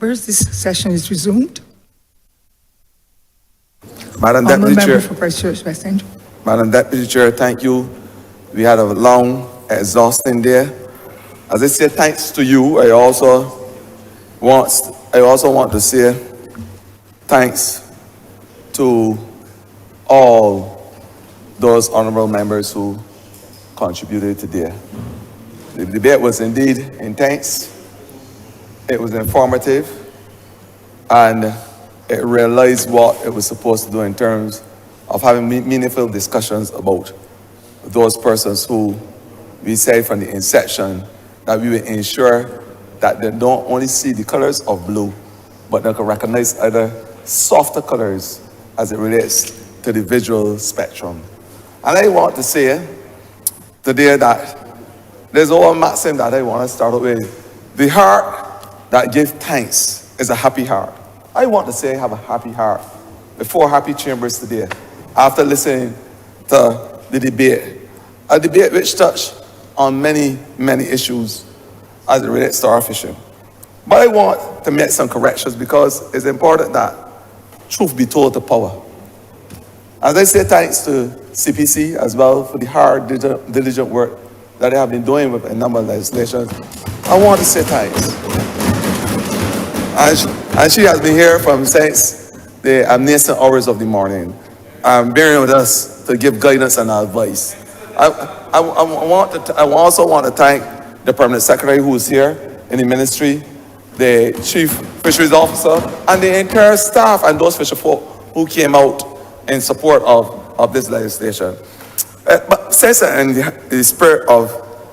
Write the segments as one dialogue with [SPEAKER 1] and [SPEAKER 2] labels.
[SPEAKER 1] First, this session is resumed.
[SPEAKER 2] Madam
[SPEAKER 1] Honourable
[SPEAKER 2] Deputy
[SPEAKER 1] Member
[SPEAKER 2] Chair,
[SPEAKER 1] for Christchurch West End.
[SPEAKER 2] Madam Deputy Chair, thank you. We had a long, exhausting day. As I say thanks to you, I also want to say thanks to all those honourable members who contributed today. The debate was indeed intense. It was informative, and it realized what it was supposed to do in terms of having meaningful discussions about those persons who we said from the inception that we will ensure that they don't only see the colors of blue, but they can recognize other softer colors as it relates to the visual spectrum. And I want to say today that there's one maxim that I want to start with. The heart that gives thanks is a happy heart. I want to say have a happy heart before happy chambers today, after listening to the debate. A debate which touched on many, many issues as it relates to our fishing. But I want to make some corrections because it's important that truth be told to power. As I say thanks to CPC as well for the hard, diligent work that they have been doing with a number of legislations, I want to say thanks. And she has been here since the nascent hours of the morning, bearing with us to give guidance and advice. I also want to thank the Permanent Secretary who is here in the ministry, the Chief Fisheries Officer, and the entire staff and those fisher folk who came out in support of this legislation. But since in the spirit of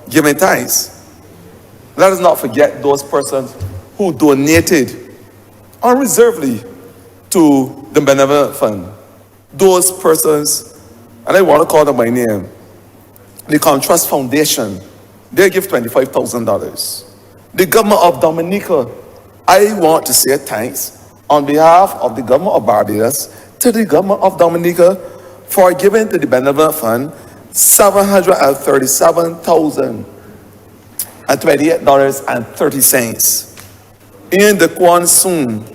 [SPEAKER 2] giving thanks, let us not forget those persons who donated unreservedly to the Benevolent Fund. Those persons, and I want to call them by name, the Contrast Foundation, they give $25,000. The government of Dominica, I want to say thanks on behalf of the government of Barbados to the government of Dominica for giving to the Benevolent Fund $737,028.30. In the Kwan Soon,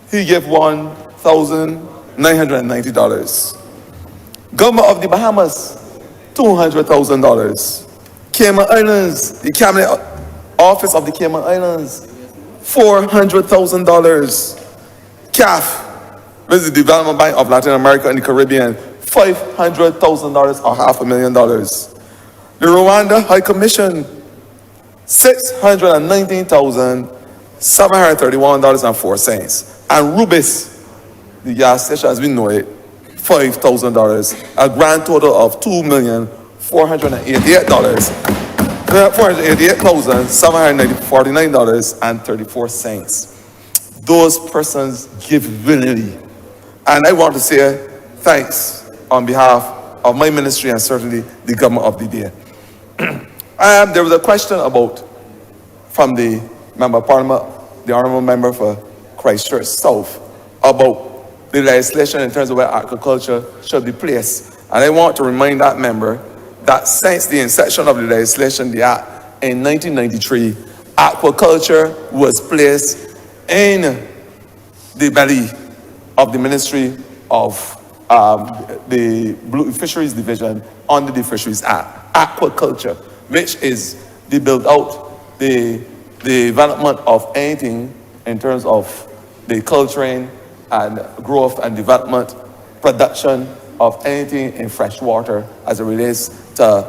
[SPEAKER 2] he gave $1,990. Government of the Bahamas, $200,000. Cayman Islands, the Cabinet Office of the Cayman Islands, $400,000. CAF, which is the Development Bank of Latin America and the Caribbean, $500,000 or $500,000. The Rwanda High Commission, $619,731.04. And Rubis, the gas station as we know it, $5,000. A grand total of $488,749.34. Those persons give willingly. And I want to say thanks on behalf of my ministry and certainly the government of the day. There was a question from the Member of Parliament, the Honourable Member for Christchurch South, about the legislation in terms of where aquaculture should be placed. And I want to remind that member that since the inception of the legislation, the Act, in 1993, aquaculture was placed in the belly of the Ministry of the Fisheries Division under the Fisheries Act. Aquaculture, which is the build out, the development of anything in terms of the culturing and growth and development, production of anything in fresh water as it relates to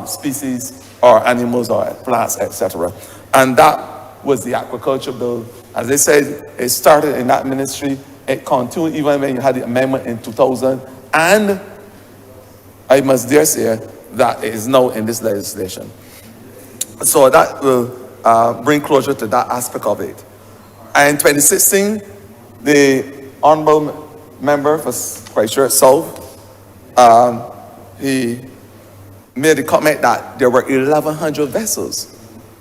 [SPEAKER 2] species or animals or plants, etc. And that was the aquaculture bill. As I said, it started in that ministry. It continued even when you had the amendment in 2000. And I must dare say that it is now in this legislation. So that will bring closure to that aspect of it. And in 2016, the Honourable Member for Christchurch South, he made the comment that there were 1,100 vessels.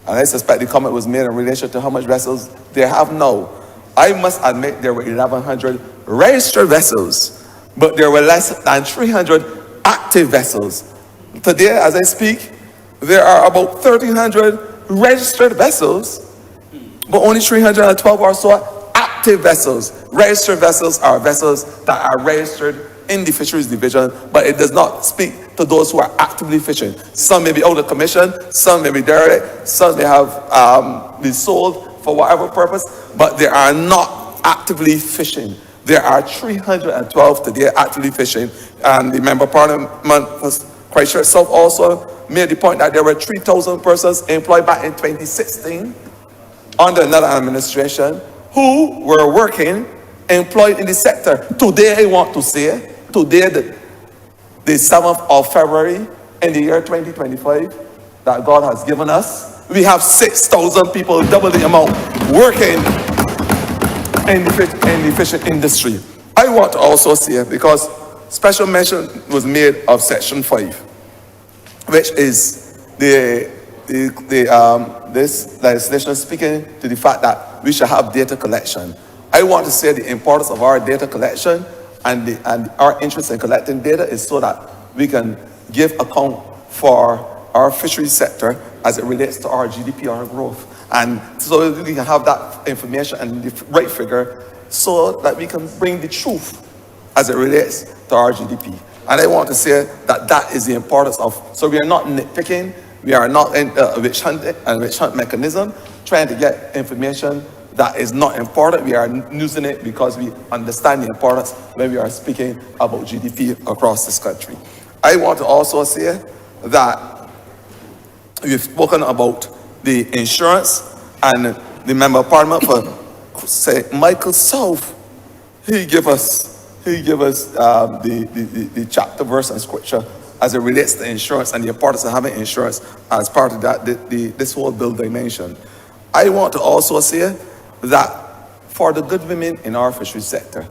[SPEAKER 2] And I suspect the comment was made in relation to how much vessels they have now. I must admit there were 1,100 registered vessels, but there were less than 300 active vessels. Today, as I speak, there are about 1,300 registered vessels, But only 312 or so active vessels. Registered vessels are vessels that are registered in the Fisheries Division, but it does not speak to those who are actively fishing. Some may be out of commission, some may be derelict, some may have been sold for whatever purpose, but they are not actively fishing. There are 312 today actively fishing, and the Member of Parliament for Christchurch South also made the point that there were 3,000 persons employed back in 2016 under another administration who were working, employed in the sector. Today, I want to say, today, the 7th of February in the year 2025 that God has given us, we have 6,000 people, double the amount, working in the fishing industry. I want to also say, because special mention was made of Section 5, which is this legislation speaking to the fact that we should have data collection. I want to say the importance of our data collection and our interest in collecting data is so that we can give account for our fisheries sector as it relates to our GDP, our growth. And so we can have that information and the right figure so that we can bring the truth as it relates to our GDP. And I want to say that that is the importance of, so we are not nitpicking, we are not in a witch hunt mechanism, trying to get information that is not important. We are using it because we understand the importance when we are speaking about GDP across this country. I want to also say that we've spoken about the insurance, and the Member of Parliament for St. Michael South, he gave us the chapter, verse, and scripture as it relates to insurance and the importance of having insurance as part of that, this whole bill dimension. I want to also say that for the good women in our fisheries sector,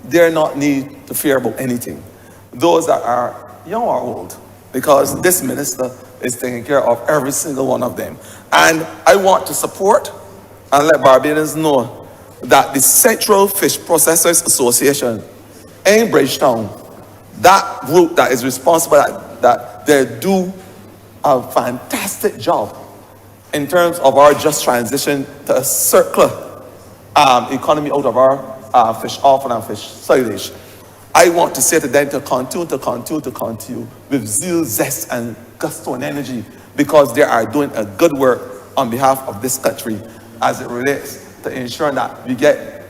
[SPEAKER 2] they do not need to fear about anything. Those that are young or old, because this minister is taking care of every single one of them. And I want to support and let Barbadians know that the Central Fish Processors Association in Bridgetown, that group that is responsible, that they do a fantastic job in terms of our just transition to a circular economy out of our fish offal and fish silage. I want to say to them to continue with zeal, zest, and gusto and energy, because they are doing a good work on behalf of this country as it relates to ensuring that we get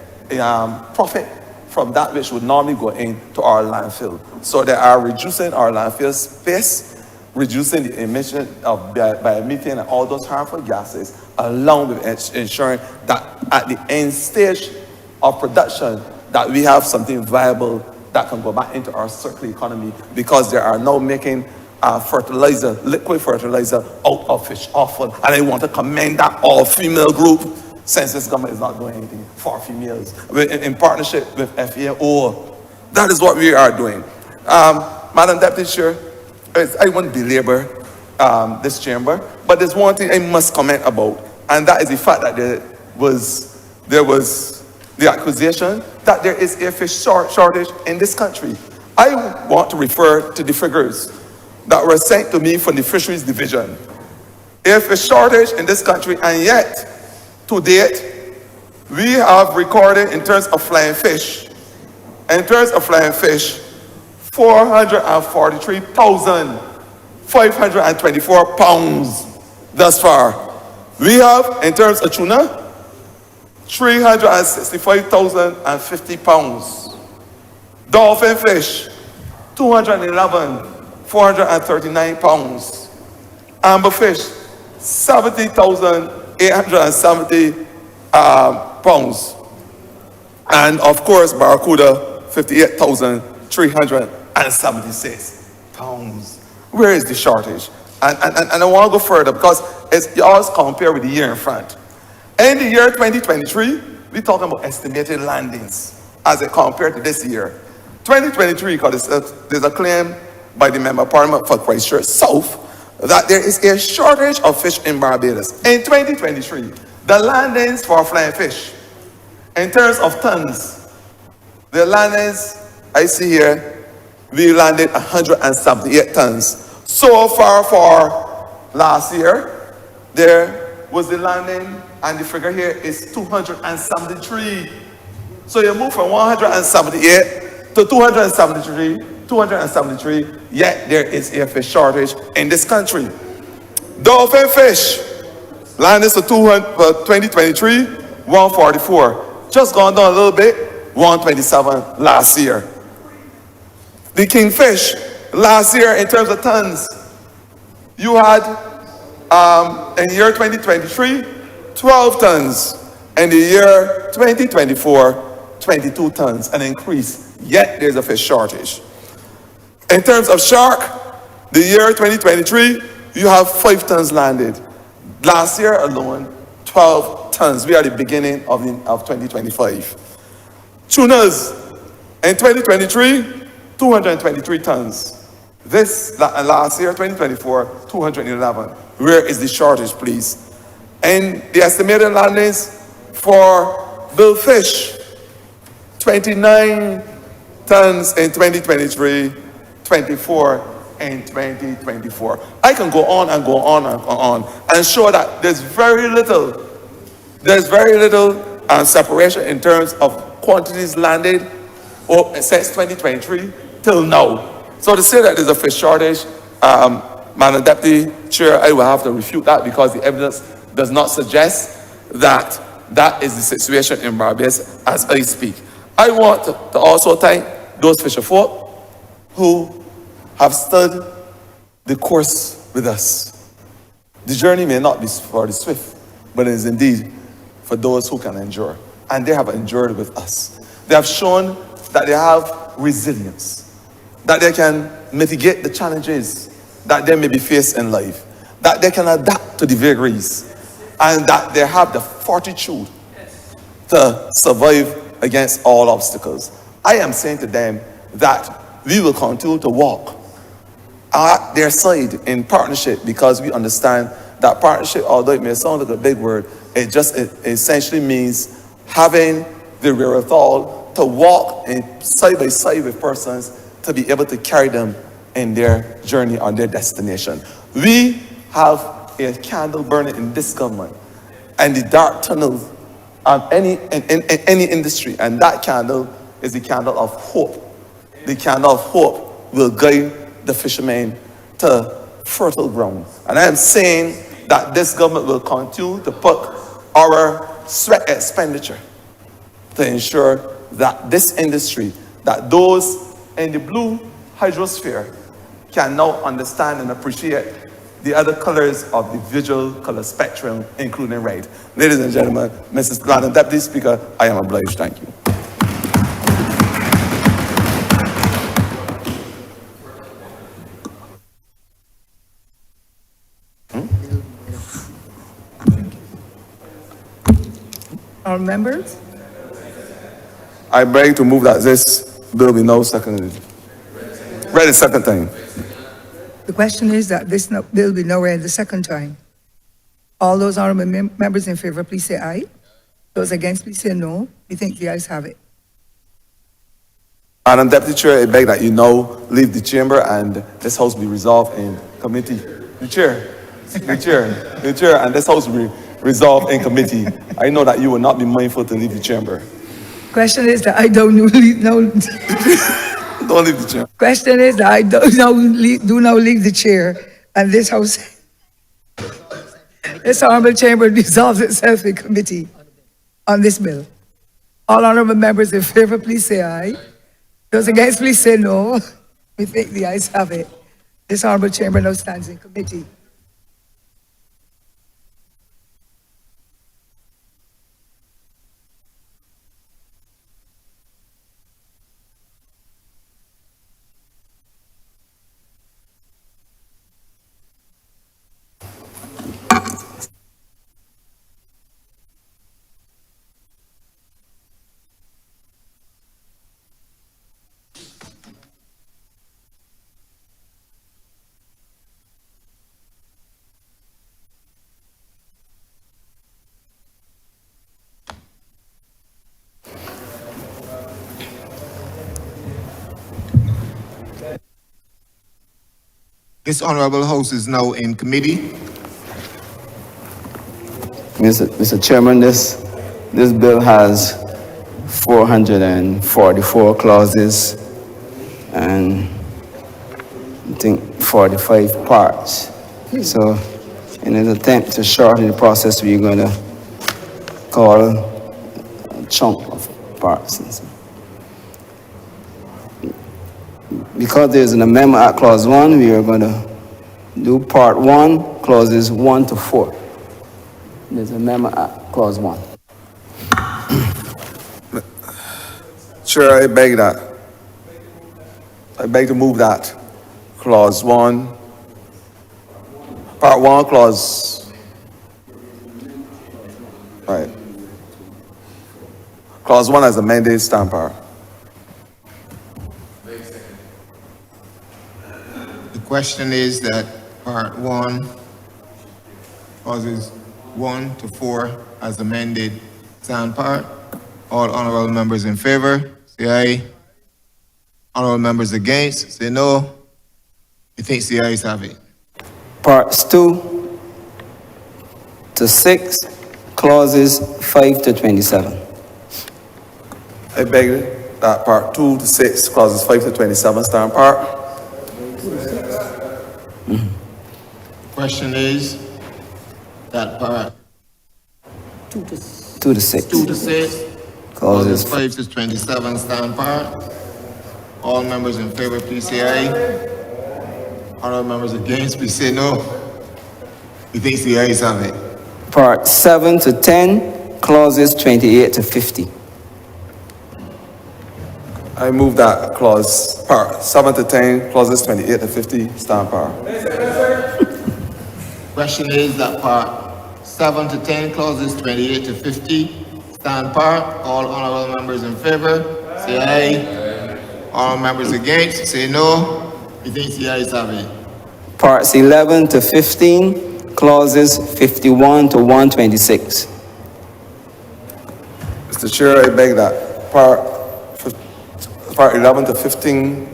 [SPEAKER 2] profit from that which would normally go into our landfill. So they are reducing our landfill space, reducing the emission of biomethane and all those harmful gases, along with ensuring that at the end stage of production, that we have something viable that can go back into our circular economy, because they are now making fertilizer, liquid fertilizer, out of fish offal. And I want to commend that all-female group, since this government is not doing anything for females, in partnership with FAO. That is what we are doing. Madam Deputy Chair, I won't belabor this chamber, but there's one thing I must comment about, and that is the fact that there was the accusation that there is a fish shortage in this country. I want to refer to the figures that were sent to me from the Fisheries Division. A fish shortage in this country, and yet, to date, we have recorded in terms of flying fish, 443,524 pounds thus far. We have, in terms of tuna, 365,050 pounds. Dolphin fish, 211,439 pounds. Amber fish, 70,870 pounds. And of course, barracuda, 58,376 pounds. Where is the shortage? And I want to go further, because you always compare with the year in front. In the year 2023, we're talking about estimated landings as it compared to this year. 2023, because there's a claim by the Member of Parliament for Christchurch South that there is a shortage of fish in Barbados. In 2023, the landings for flying fish, in terms of tons, the landings I see here, we landed 178 tons. So far for last year, there was the landing, and the figure here is 273. So you move from 178 to 273, yet there is a fish shortage in this country. Dolphin fish, landings for 2023, 144. Just gone down a little bit, 127 last year. The kingfish, last year in terms of tons, you had in the year 2023, 12 tons. In the year 2024, 22 tons, an increase, yet there's a fish shortage. In terms of shark, the year 2023, you have 5 tons landed. Last year alone, 12 tons. We are at the beginning of 2025. Tunas, in 2023, 223 tons. This last year, 2024, 211. Where is the shortage, please? And the estimated landings for billfish, 29 tons in 2023, 24 in 2024. I can go on and go on and on and show that there's very little separation in terms of quantities landed since 2023 till now. So to say that there's a fish shortage, Madam Deputy Chair, I will have to refute that because the evidence does not suggest that that is the situation in Barbados as I speak. I want to also thank those fisherfolk who have stood the course with us. The journey may not be for the swift, but it is indeed for those who can endure. And they have endured with us. They have shown that they have resilience, that they can mitigate the challenges that they may be faced in life, that they can adapt to the vagaries, and that they have the fortitude to survive against all obstacles. I am saying to them that we will continue to walk at their side in partnership because we understand that partnership, although it may sound like a big word, it essentially means having the wherewithal to walk side by side with persons to be able to carry them in their journey on their destination. We have a candle burning in this government and the dark tunnel of any industry, and that candle is the candle of hope. The candle of hope will guide the fishermen to fertile ground. And I am saying that this government will continue to put our sweat expenditure to ensure that this industry, that those in the blue hydrosphere can now understand and appreciate the other colors of the visual color spectrum, including red. Ladies and gentlemen, Mrs. Madam Deputy Speaker, I am obliged. Thank you.
[SPEAKER 1] All members?
[SPEAKER 2] I beg to move that this bill be now seconded. Read the second time.
[SPEAKER 1] The question is that this bill be now read the second time. All those honorable members in favor, please say aye. Those against, please say no. We think the ayes have it.
[SPEAKER 2] Madam Deputy Chair, I beg that you now leave the chamber and this house be resolved in committee. The chair, and this house will be resolved in committee. I know that you will not be mindful to leave the chamber.
[SPEAKER 1] Question is that I don't leave, no.
[SPEAKER 2] Don't leave the chair.
[SPEAKER 1] Question is that I do now leave the chair, and this house, this honorable chamber resolves itself in committee on this bill. All honorable members in favor, please say aye. Those against, please say no. We think the ayes have it. This honorable chamber now stands in committee.
[SPEAKER 3] This honorable house is now in committee. Mr. Chairman, this bill has 444 clauses and I think 45 parts. So in an attempt to shorten the process, we're going to call a chunk of parts. Because there's an amendment at clause 1, we are going to do part 1, clauses 1 to 4. There's an amendment at clause 1.
[SPEAKER 2] Chair, I beg that. I beg to move that. Clause 1, part 1, clause, right. Clause 1 as amended, stand par.
[SPEAKER 4] The question is that part 1, clauses 1 to 4 as amended, stand par. All honorable members in favor, say aye. Honorable members against, say no. Methinks the ayes have it.
[SPEAKER 3] Parts 2 to 6, clauses 5 to 27.
[SPEAKER 2] I beg that part 2 to 6, clauses 5 to 27, stand par.
[SPEAKER 4] Question is that part
[SPEAKER 3] 2 to 6.
[SPEAKER 4] 2 to 6, clauses
[SPEAKER 3] Clauses
[SPEAKER 4] 5 to 27 stand par. All members in favor, please say aye. Honorable members against, please say no. Methinks the ayes have it.
[SPEAKER 3] Part 7 to 10, clauses 28 to 50.
[SPEAKER 2] I move that clause, part 7 to 10, clauses 28 to 50, stand par.
[SPEAKER 4] Question is that part 7 to 10, clauses 28 to 50 stand par. All honorable members in favor, say aye. All members against, say no. Methinks the ayes have it.
[SPEAKER 3] Parts 11 to 15, clauses 51 to 126.
[SPEAKER 2] Mr. Chair, I beg that part 11 to 15,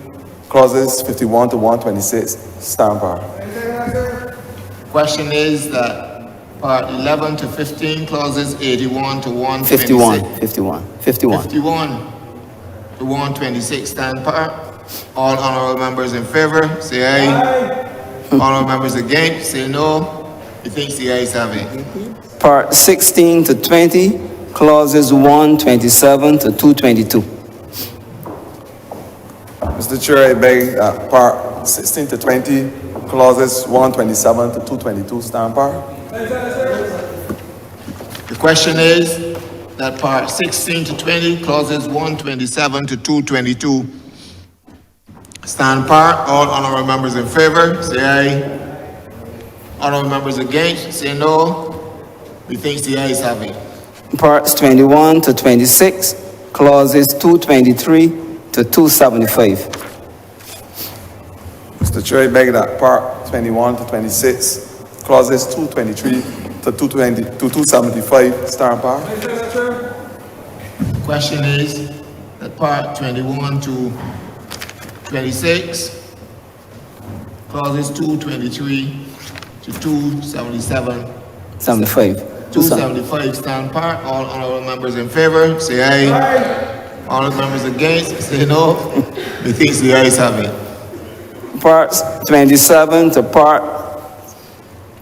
[SPEAKER 2] clauses 51 to 126, stand par.
[SPEAKER 4] Question is that part 11 to 15, clauses 81 to 126.
[SPEAKER 3] 51
[SPEAKER 4] to 126 stand par. All honorable members in favor, say aye. Honorable members against, say no. Methinks the ayes have it.
[SPEAKER 3] Part 16 to 20, clauses 127 to 222.
[SPEAKER 2] Mr. Chair, I beg that part 16 to 20, clauses 127 to 222, stand par.
[SPEAKER 4] The question is that part 16 to 20, clauses 127 to 222 stand par. All honorable members in favor, say aye. Honorable members against, say no. Methinks the ayes have it.
[SPEAKER 3] Parts 21 to 26, clauses 223 to 275.
[SPEAKER 2] Mr. Chair, I beg that part 21 to 26, clauses 223 to 275, stand par.
[SPEAKER 4] The question is that part 21 to 26, clauses 223 to 275 stand par. All honorable members in favor, say aye. All members against, say no. Methinks the ayes have it.
[SPEAKER 3] Parts 27 to part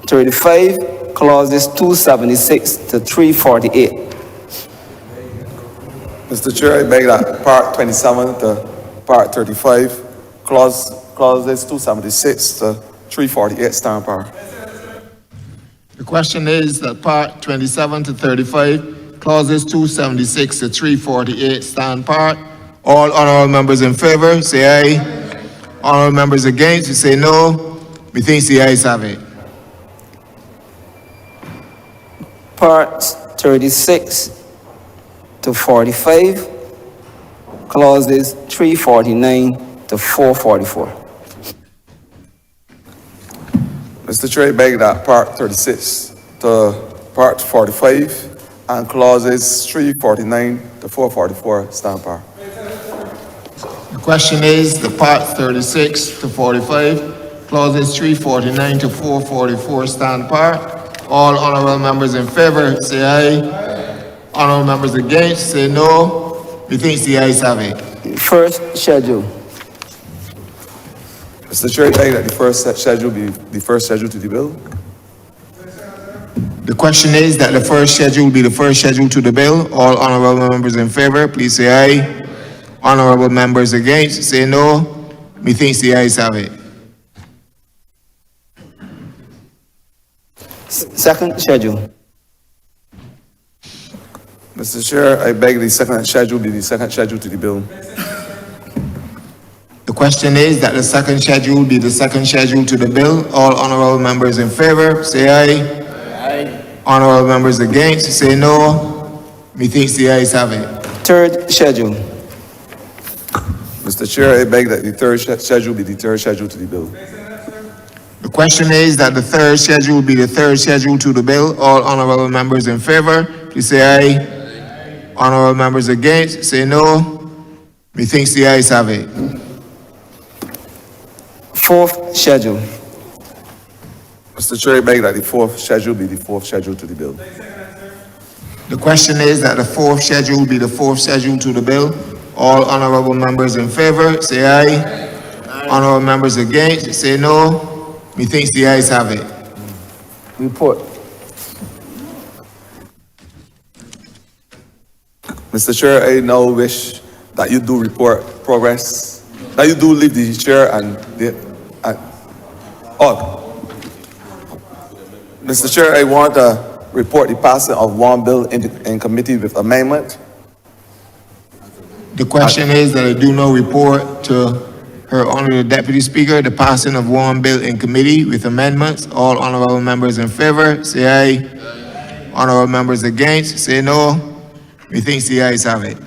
[SPEAKER 3] 35, clauses 276 to 348.
[SPEAKER 2] Mr. Chair, I beg that part 27 to part 35, clauses 276 to 348, stand par.
[SPEAKER 4] The question is that part 27 to 35, clauses 276 to 348 stand par. All honorable members in favor, say aye. Honorable members against, you say no. Methinks the ayes have it.
[SPEAKER 3] Parts 36 to 45, clauses 349 to 444.
[SPEAKER 2] Mr. Chair, I beg that part 36 to part 45 and clauses 349 to 444, stand par.
[SPEAKER 4] The question is the part 36 to 45, clauses 349 to 444 stand par. All honorable members in favor, say aye. Honorable members against, say no. Methinks the ayes have it.
[SPEAKER 3] First schedule.
[SPEAKER 2] Mr. Chair, I beg that the first schedule be the first schedule to the bill.
[SPEAKER 4] The question is that the first schedule be the first schedule to the bill. All honorable members in favor, please say aye. Honorable members against, say no. Methinks the ayes have it.
[SPEAKER 3] Second schedule.
[SPEAKER 2] Mr. Chair, I beg the second schedule be the second schedule to the bill.
[SPEAKER 4] The question is that the second schedule be the second schedule to the bill. All honorable members in favor, say aye. Honorable members against, say no. Methinks the ayes have it.
[SPEAKER 3] Third schedule.
[SPEAKER 2] Mr. Chair, I beg that the third schedule be the third schedule to the bill.
[SPEAKER 4] The question is that the third schedule be the third schedule to the bill. All honorable members in favor, please say aye. Honorable members against, say no. Methinks the ayes have it.
[SPEAKER 3] Fourth schedule.
[SPEAKER 2] Mr. Chair, I beg that the fourth schedule be the fourth schedule to the bill.
[SPEAKER 4] The question is that the fourth schedule be the fourth schedule to the bill. All honorable members in favor, say aye. Honorable members against, say no. Methinks the ayes have it.
[SPEAKER 3] Report.
[SPEAKER 2] Mr. Chair, I now wish that you do report progress, that you do leave the chair Mr. Chair, I want to report the passing of one bill in committee with amendment.
[SPEAKER 4] The question is that I do not report to Her Honor the Deputy Speaker the passing of one bill in committee with amendments. All honorable members in favor, say aye. Honorable members against, say no. Methinks the ayes have it.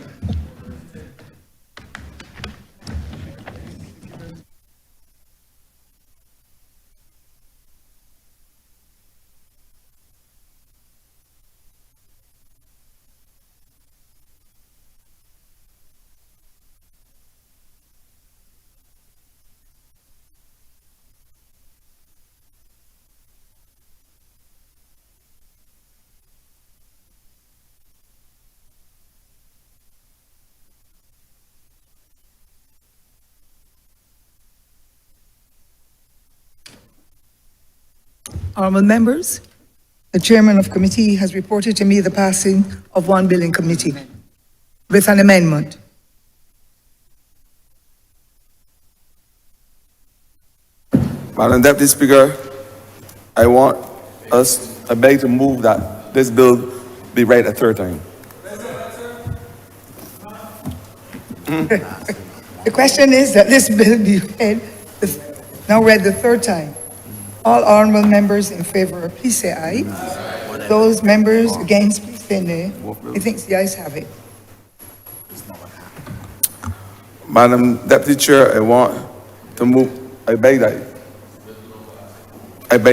[SPEAKER 1] Honourable members, the chairman of committee has reported to me the passing of one bill in committee with an amendment.
[SPEAKER 2] Madam Deputy Speaker, I beg to move that this bill be read a third time.
[SPEAKER 1] The question is that this bill be now read the third time. All honourable members in favour, please say aye. Those members against, please say nay. Methinks the ayes have it.
[SPEAKER 2] Madam Deputy Chair, I beg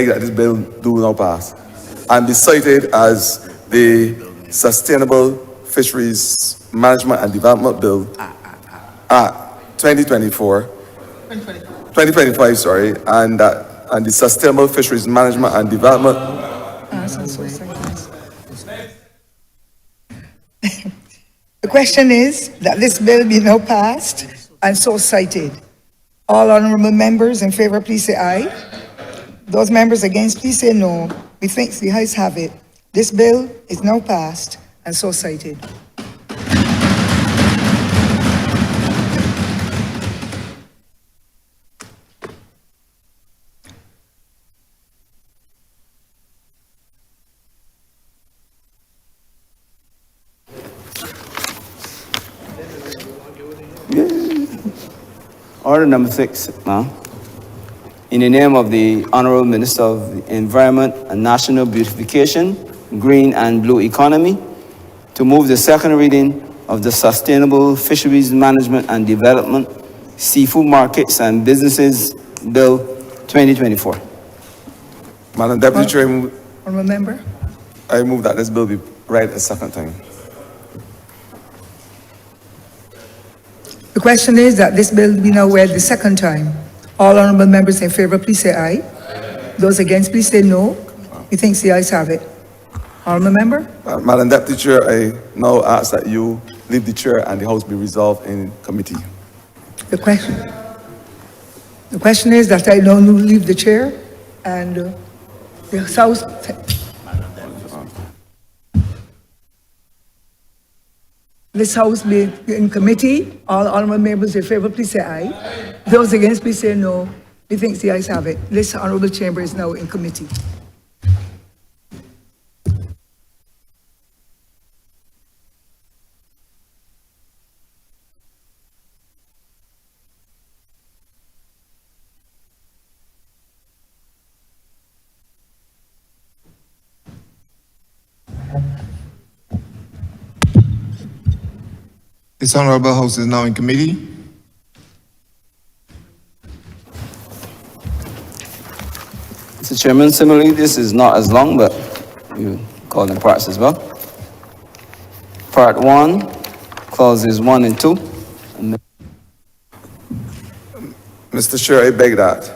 [SPEAKER 2] that this bill do not pass and be cited as the Sustainable Fisheries Management and Development Bill 2025, sorry, and the Sustainable Fisheries Management and Development.
[SPEAKER 1] The question is that this bill be now passed and so cited. All honourable members in favour, please say aye. Those members against, please say no. Methinks the ayes have it. This bill is now passed and so cited.
[SPEAKER 3] Order number 6, ma'am. In the name of the Honourable Minister of the Environment and National Beautification, Green and Blue Economy, to move the second reading of the Sustainable Fisheries Management and Development, Seafood Markets and Businesses Bill 2024.
[SPEAKER 2] Madam Deputy Chair,
[SPEAKER 1] Honourable member.
[SPEAKER 2] I move that this bill be read a second time.
[SPEAKER 1] The question is that this bill be now read the second time. All honourable members in favour, please say aye. Those against, please say no. Methinks the ayes have it. Honourable member?
[SPEAKER 2] Madam Deputy Chair, I now ask that you leave the chair and the House be resolved in committee.
[SPEAKER 1] The question is that I now leave the chair and the House. This House be in committee. All honourable members in favour, please say aye. Those against, please say no. Methinks the ayes have it. This honourable chamber is now in committee.
[SPEAKER 4] This Honourable House is now in committee.
[SPEAKER 3] Mr. Chairman, similarly, this is not as long, but you call them parts as well. Part 1, clauses 1 and 2.
[SPEAKER 2] Mr. Chair, I beg that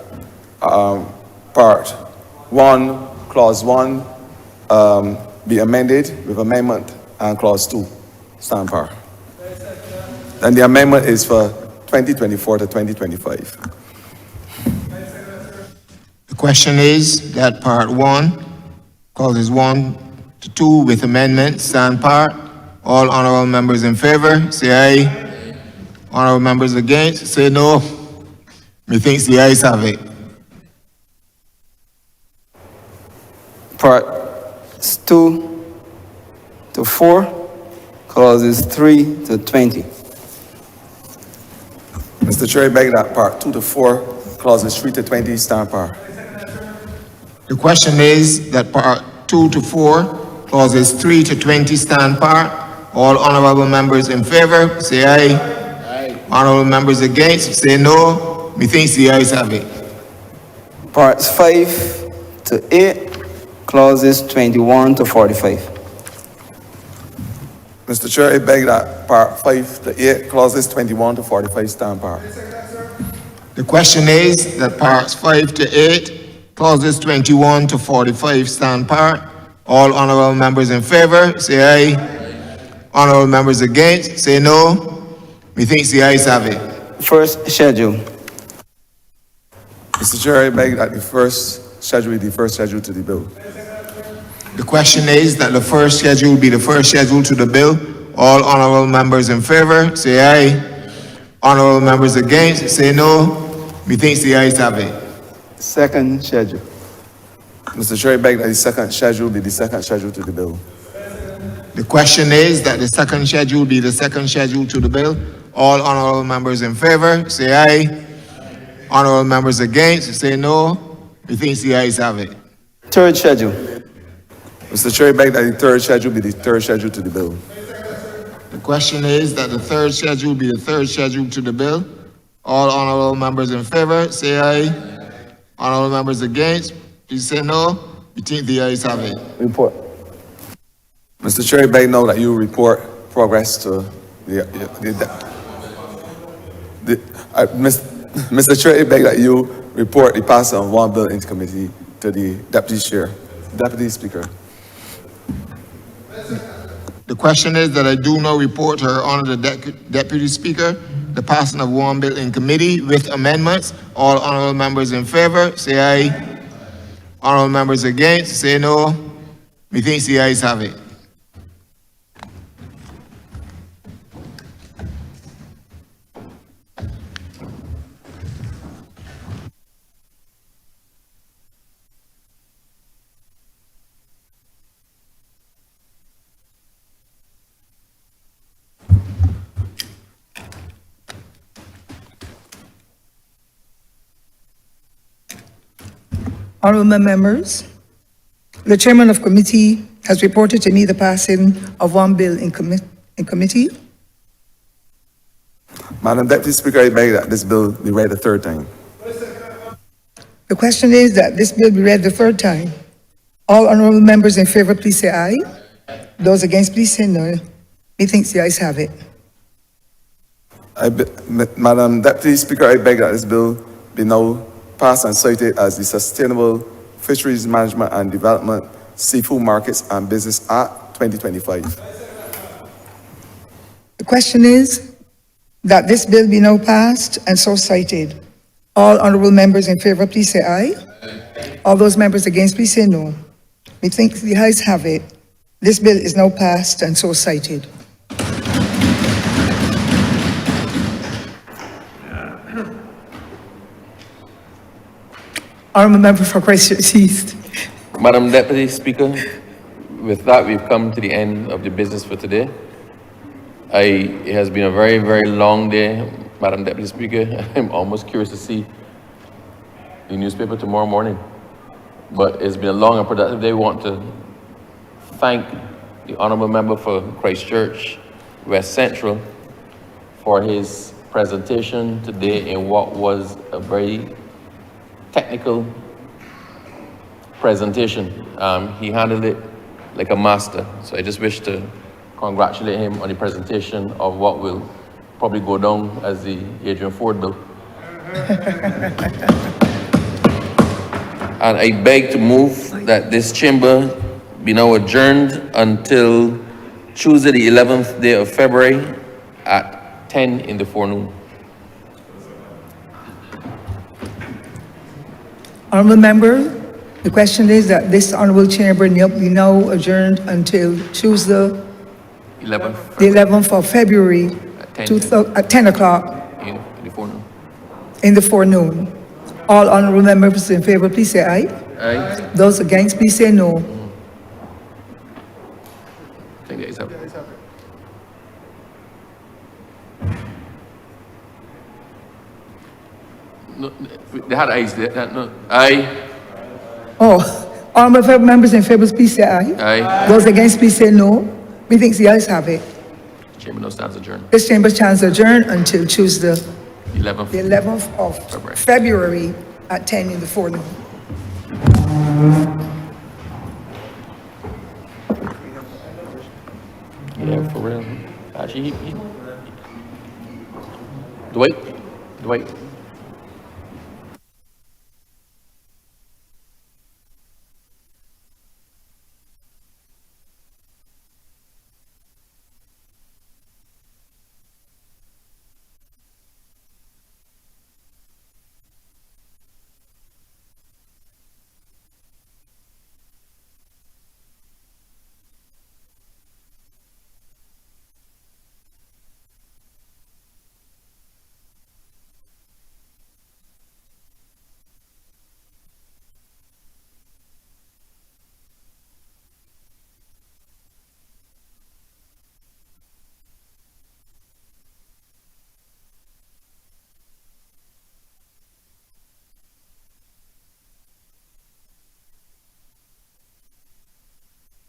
[SPEAKER 2] part 1, clause 1 be amended with amendment and clause 2 stand par. And the amendment is for 2024 to 2025.
[SPEAKER 4] The question is that part 1, clauses 1 to 2 with amendment stand par. All honourable members in favour, say aye. Honourable members against, say no. Methinks the ayes have it.
[SPEAKER 3] Parts 2 to 4, clauses 3 to 20.
[SPEAKER 2] Mr. Chair, I beg that part 2 to 4, clauses 3 to 20 stand par.
[SPEAKER 4] The question is that part 2 to 4, clauses 3 to 20 stand par. All honourable members in favour, say aye. Honourable members against, say no. Methinks the ayes have it.
[SPEAKER 3] Parts 5 to 8, clauses 21 to 45.
[SPEAKER 2] Mr. Chair, I beg that part 5 to 8, clauses 21 to 45 stand par.
[SPEAKER 4] The question is that parts 5 to 8, clauses 21 to 45 stand par. All honourable members in favour, say aye. Honourable members against, say no. Methinks the ayes have it.
[SPEAKER 3] First schedule.
[SPEAKER 2] Mr. Chair, I beg that the first schedule be the first schedule to the bill.
[SPEAKER 4] The question is that the first schedule be the first schedule to the bill. All honourable members in favour, say aye. Honourable members against, say no. Methinks the ayes have it.
[SPEAKER 3] Second schedule.
[SPEAKER 2] Mr. Chair, I beg that the second schedule be the second schedule to the bill.
[SPEAKER 4] The question is that the second schedule be the second schedule to the bill. All honourable members in favour, say aye. Honourable members against, say no. Methinks the ayes have it.
[SPEAKER 3] Third schedule.
[SPEAKER 2] Mr. Chair, I beg that the third schedule be the third schedule to the bill.
[SPEAKER 4] The question is that the third schedule be the third schedule to the bill. All honourable members in favour, say aye. Honourable members against, please say no. Between the ayes have it.
[SPEAKER 3] Report.
[SPEAKER 2] Mr. Chair, I beg now that you report progress to Mr. Chair, I beg that you report the passing of one bill into committee to the Deputy Speaker.
[SPEAKER 4] The question is that I do now report to Her Honour the Deputy Speaker the passing of one bill in committee with amendments. All honourable members in favour, say aye. Honourable members against, say no. Methinks the ayes have it.
[SPEAKER 1] Honourable members, the chairman of committee has reported to me the passing of one bill in committee.
[SPEAKER 2] Madam Deputy Speaker, I beg that this bill be read a third time.
[SPEAKER 1] The question is that this bill be read the third time. All honourable members in favour, please say aye. Those against, please say no. Methinks the ayes have it.
[SPEAKER 2] Madam Deputy Speaker, I beg that this bill be now passed and cited as the Sustainable Fisheries Management and Development, Seafood Markets and Business Act 2025.
[SPEAKER 1] The question is that this bill be now passed and so cited. All honourable members in favour, please say aye. All those members against, please say no. We think the ayes have it. This bill is now passed and so cited. Honourable member for Christchurch East.
[SPEAKER 5] Madam Deputy Speaker, with that, we've come to the end of the business for today. It has been a very, very long day, Madam Deputy Speaker. I'm almost curious to see the newspaper tomorrow morning. But it's been a long and productive day. We want to thank the Honourable Member for Christchurch West Central for his presentation today in what was a very technical presentation. He handled it like a master. So I just wish to congratulate him on the presentation of what will probably go down as the Adrian Ford bill. And I beg to move that this chamber be now adjourned until Tuesday, the 11th day of February at 10 in the forenoon.
[SPEAKER 1] Honourable member, the question is that this honourable chamber be now adjourned until Tuesday,
[SPEAKER 5] 11th
[SPEAKER 1] the 11th of February,
[SPEAKER 5] at
[SPEAKER 1] 10 o'clock
[SPEAKER 5] in the forenoon.
[SPEAKER 1] in the forenoon. All honourable members in favour, please say aye.
[SPEAKER 5] Aye.
[SPEAKER 1] Those against, please say no.
[SPEAKER 5] I think that is up. No, they had ayes there. No. Aye.
[SPEAKER 1] Oh, honourable members in favour, please say aye.
[SPEAKER 5] Aye.
[SPEAKER 1] Those against, please say no. Methinks the ayes have it.
[SPEAKER 5] Chamber now stands adjourned.
[SPEAKER 1] This chamber stands adjourned until Tuesday,
[SPEAKER 5] 11th.
[SPEAKER 1] the 11th of February at 10 in the forenoon.
[SPEAKER 5] Yeah, for real. Actually, Dwight.